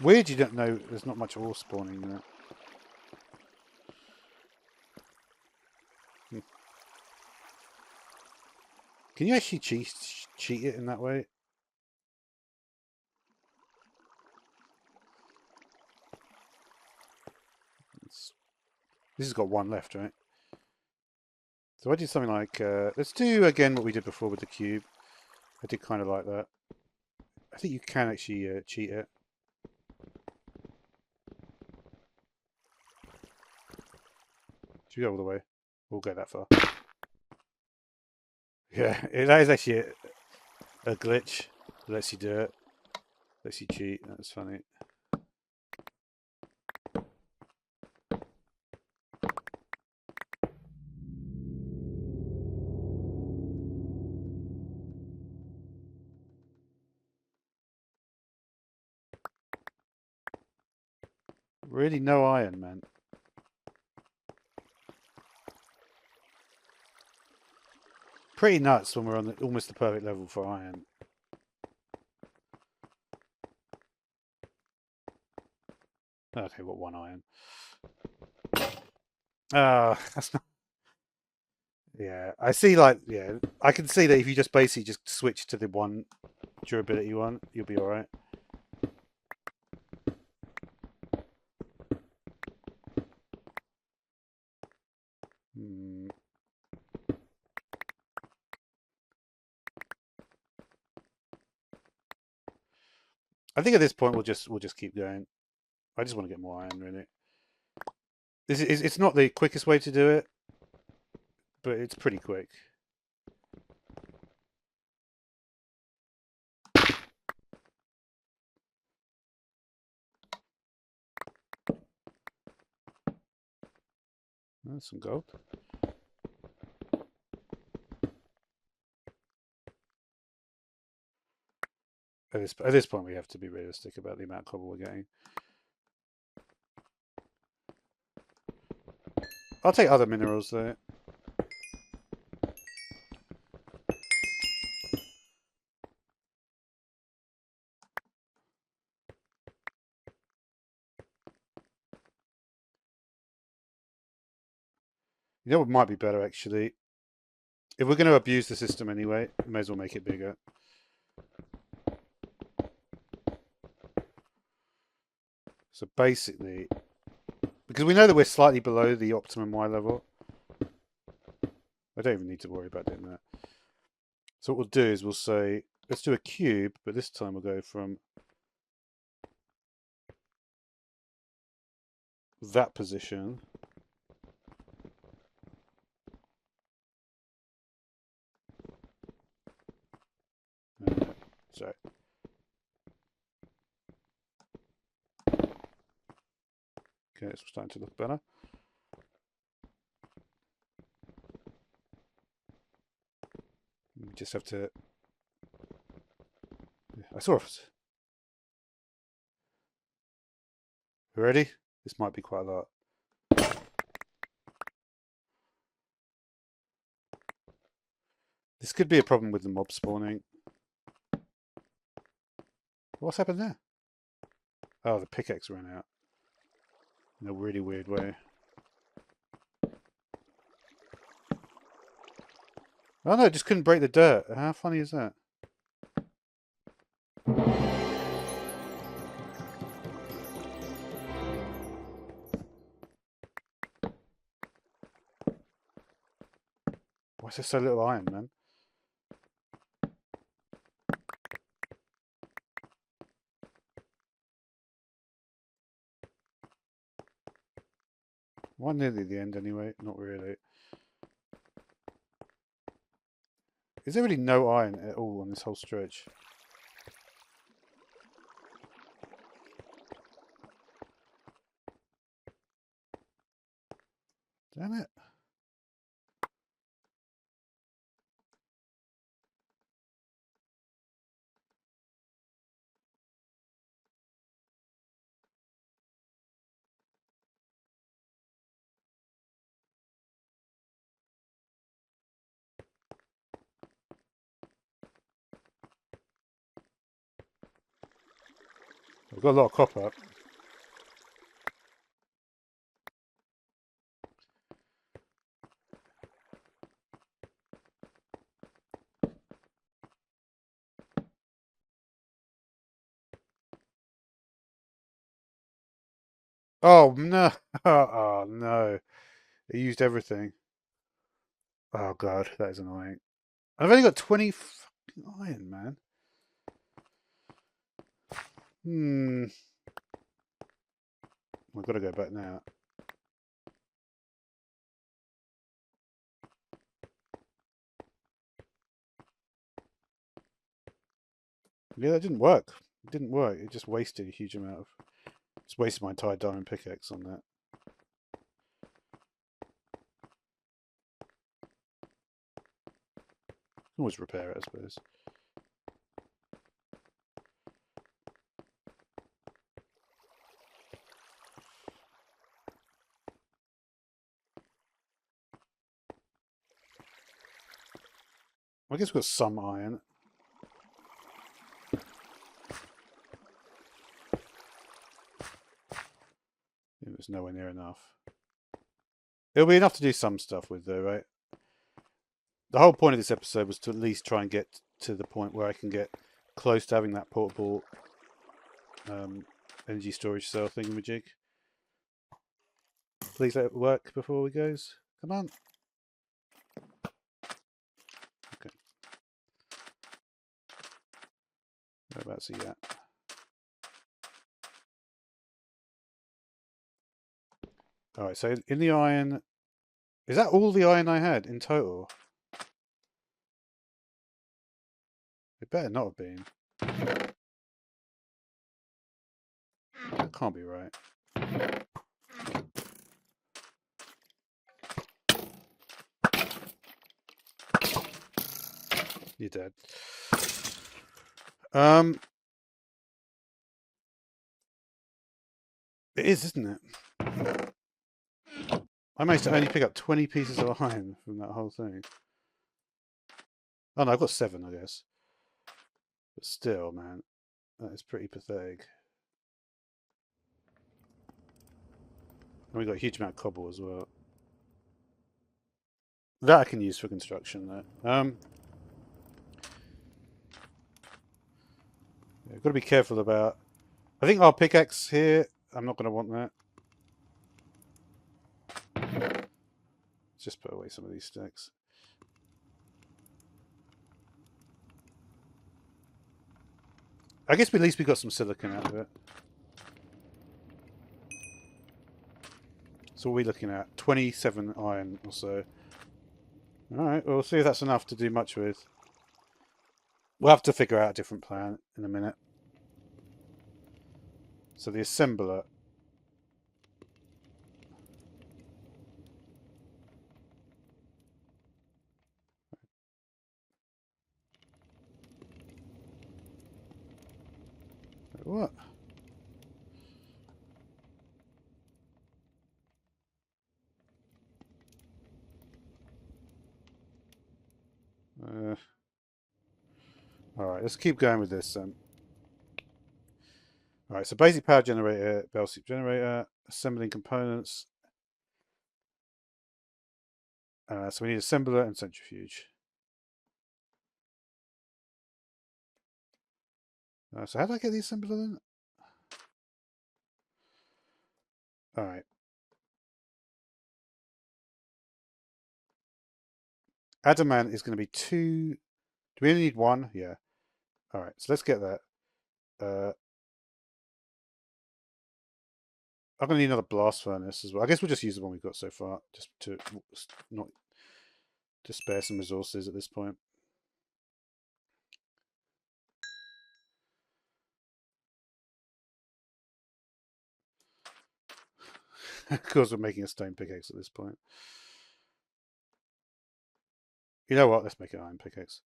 Weird you don't know there's not much ore spawning in it. Can you actually cheat it in that way? This has got one left, right? So I did something like, let's do again what we did before with the cube. I did kind of like that. I think you can actually cheat it. Should we go all the way? We'll go that far. Yeah, that is actually a glitch. It lets you do it. Lets you cheat. That's funny. Really no iron, man. Pretty nuts when we're on almost the perfect level for iron. Okay, got one iron. That's not. Yeah, I see. Like, yeah, I can see that if you just basically just switch to the one durability one, you'll be all right. Hmm. I think at this point we'll just keep going. I just want to get more iron, really. It's not the quickest way to do it, but it's pretty quick. That's some gold. At this point, we have to be realistic about the amount of cobble we're getting. I'll take other minerals though. You know what might be better actually? If we're going to abuse the system anyway, we may as well make it bigger. So basically, because we know that we're slightly below the optimum Y level, I don't even need to worry about doing that. So what we'll do is we'll say, let's do a cube, but this time we'll go from that position. So okay, it's starting to look better. We just have to. I saw it. Ready? This might be quite a lot. This could be a problem with the mob spawning. What's happened there? Oh, the pickaxe ran out. In a really weird way. Oh no, it just couldn't break the dirt. How funny is that? Why is there so little iron, man? Well, nearly the end anyway. Not really. Is there really no iron at all on this whole stretch? Damn it. I've got a lot of copper. Oh no! Oh no! It used everything. Oh god, that is annoying. I've only got 20 fucking iron, man. I've got to go back now. Yeah, that didn't work. It didn't work. It just wasted a huge amount of... Just wasted my entire diamond pickaxe on that. Can always repair it, I suppose. I guess we've got some iron. It was nowhere near enough. It'll be enough to do some stuff with, though, right? The whole point of this episode was to at least try and get to the point where I can get close to having that portable energy storage cell thingamajig. Please let it work before we goes. Come on. Okay. Whereabouts are you at? Alright, so in the iron... Is that all the iron I had in total? It better not have been. That can't be right. You're dead. It is, isn't it? I managed to only pick up 20 pieces of iron from that whole thing. Oh no, I've got 7, I guess. But still, man, that is pretty pathetic. And we got a huge amount of cobble as well. That I can use for construction, though. Yeah, got to be careful about... I think our pickaxe here, I'm not going to want that. Let's just put away some of these sticks. I guess at least we got some silicon out of it. So what are we looking at? 27 iron or so. Alright, well, we'll see if that's enough to do much with. We'll have to figure out a different plan in a minute. So the assembler. What? Alright, let's keep going with this then. Alright, so basic power generator, bell soup generator, assembling components. So we need assembler and centrifuge. So how do I get the assembler then? Alright. Adamant is going to be 2. Do we only need 1? Yeah. Alright, so let's get that. I'm going to need another blast furnace as well. I guess we'll just use the one we've got so far, just to not to spare some resources at this point. Of course, we're making a stone pickaxe at this point. You know what? Let's make an iron pickaxe.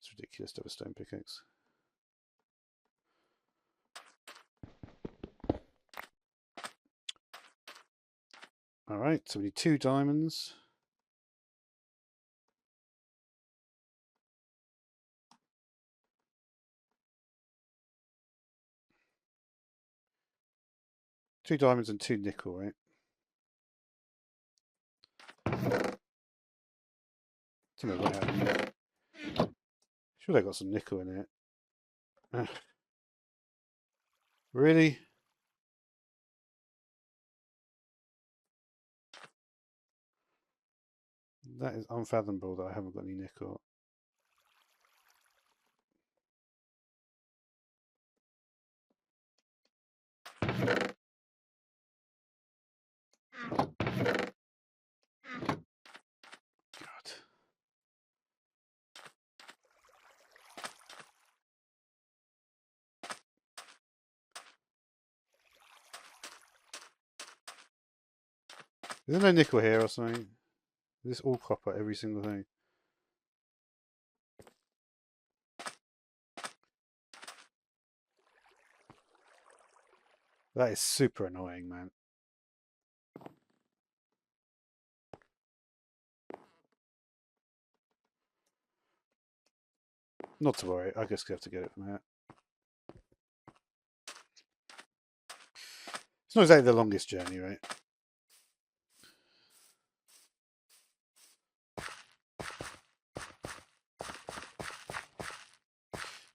It's ridiculous to have a stone pickaxe. Alright, so we need 2 diamonds. 2 diamonds and 2 nickel, right? I think I ran out of nickel. Sure, they got some nickel in it. Really? That is unfathomable that I haven't got any nickel. God. Is there no nickel here or something? Is this all copper, every single thing? That is super annoying, man. Not to worry, I guess we have to get it from here. It's not exactly the longest journey, right?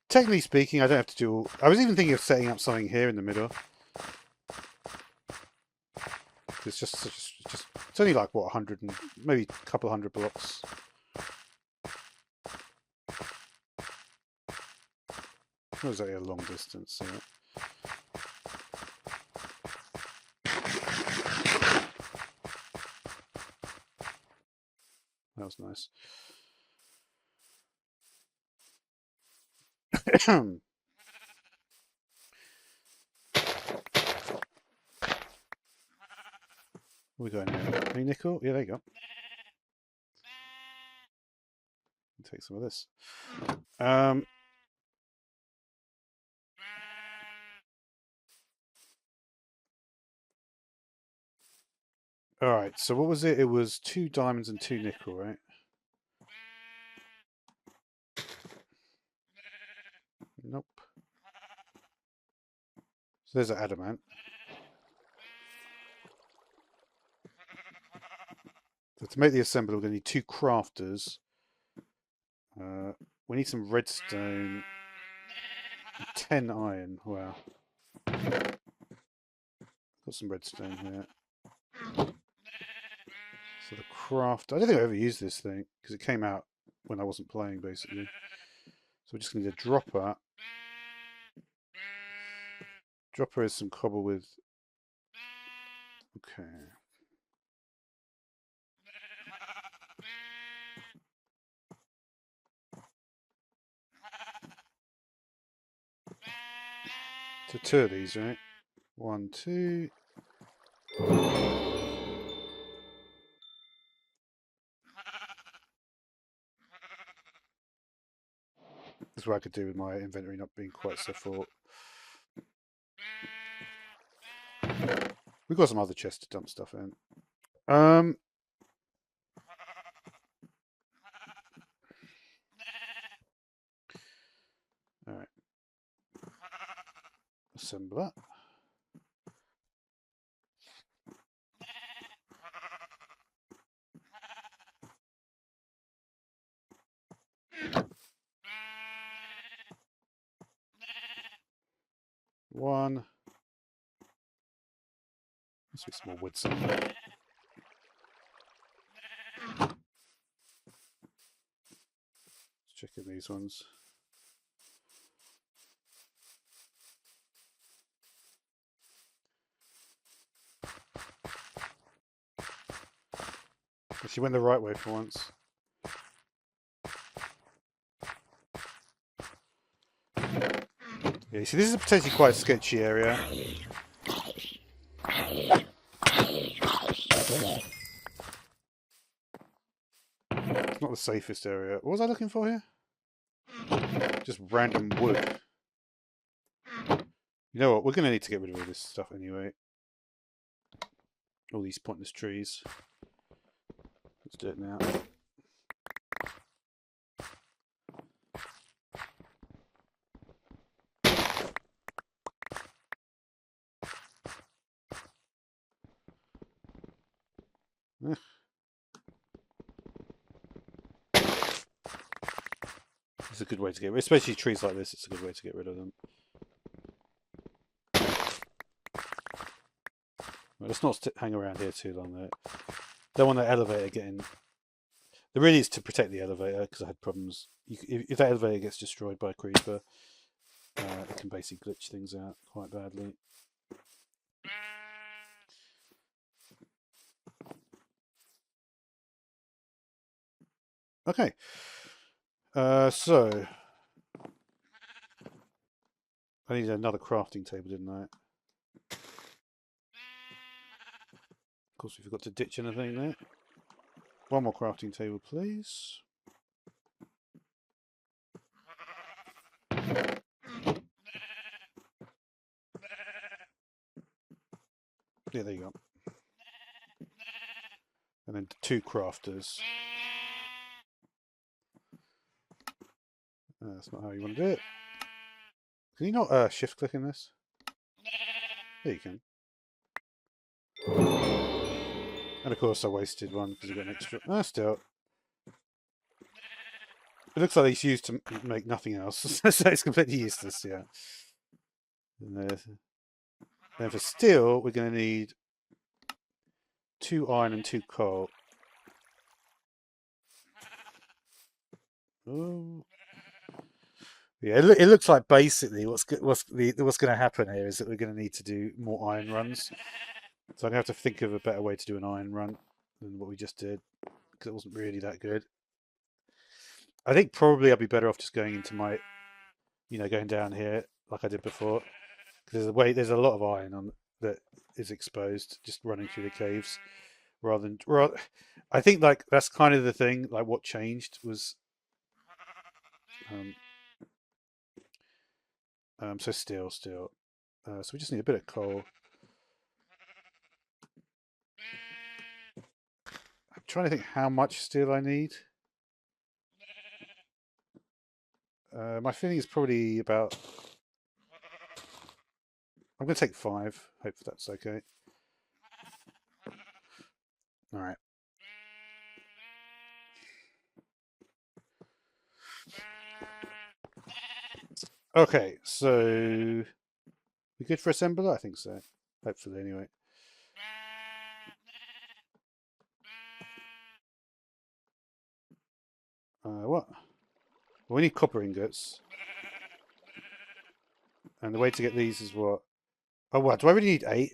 Technically speaking, I don't have to do all... I was even thinking of setting up something here in the middle. It's just it's only like, what, 100 and maybe a couple 100 blocks. Not exactly a long distance, so... That was nice. What are we going here? Any nickel? Yeah, there you go. Take some of this. Alright, so what was it? It was 2 diamonds and 2 nickel, right? Nope. So there's an adamant. So to make the assembly, we're going to need 2 crafters. We need some redstone. 10 iron. Wow. Got some redstone here. So the craft... I don't think I ever used this thing, because it came out when I wasn't playing, basically. So we're just going to need a dropper. Dropper is some cobble with... Okay. So 2 of these, right? 1, 2. That's what I could do with my inventory not being quite so full. We've got some other chests to dump stuff in. Alright. Assembler. One. Must be some more wood somewhere. Let's check in these ones. She went the right way for once. Yeah, you see, this is a potentially quite sketchy area. It's not the safest area. What was I looking for here? Just random wood. You know what? We're going to need to get rid of all this stuff anyway. All these pointless trees. Let's do it now. It's a good way to get rid, especially trees like this. It's a good way to get rid of them. Well, let's not hang around here too long though. Don't want that elevator getting. The really is to protect the elevator because I had problems. If that elevator gets destroyed by a creeper, it can basically glitch things out quite badly. Okay. So I needed another crafting table, didn't I? Of course, we forgot to ditch anything there. One more crafting table, please. Yeah, there you go. And then 2 crafters. That's not how you want to do it. Can you not shift click in this? There you can. And of course I wasted one because I got an extra. Still. It looks like it's used to make nothing else. So it's completely useless, yeah. And then for steel, we're going to need 2 iron and 2 coal. Oh. Yeah, it looks like basically what's going to happen here is that we're going to need to do more iron runs. So I'm going to have to think of a better way to do an iron run than what we just did because it wasn't really that good. I think probably I'd be better off just going into my, going down here like I did before. Because there's a lot of iron on that is exposed just running through the caves, rather than. I think like that's kind of the thing. Like what changed was. So steel. So we just need a bit of coal. I'm trying to think how much steel I need. My feeling is probably about. I'm going to take 5. Hope that's okay. All right. Okay, so we good for assembler? I think so. Hopefully, anyway. What? Well, we need copper ingots. And the way to get these is what? Oh, what? Do I really need 8?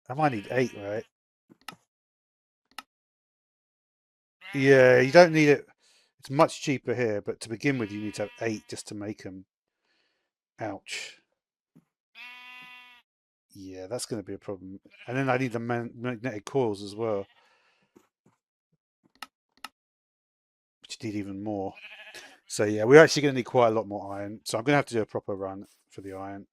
I might need 8, right? Yeah, you don't need it. It's much cheaper here, but to begin with, you need to have 8 just to make them. Ouch. Yeah, that's going to be a problem. And then I need the magnetic coils as well, which need even more. So yeah, we're actually going to need quite a lot more iron. So I'm going to have to do a proper run for the iron.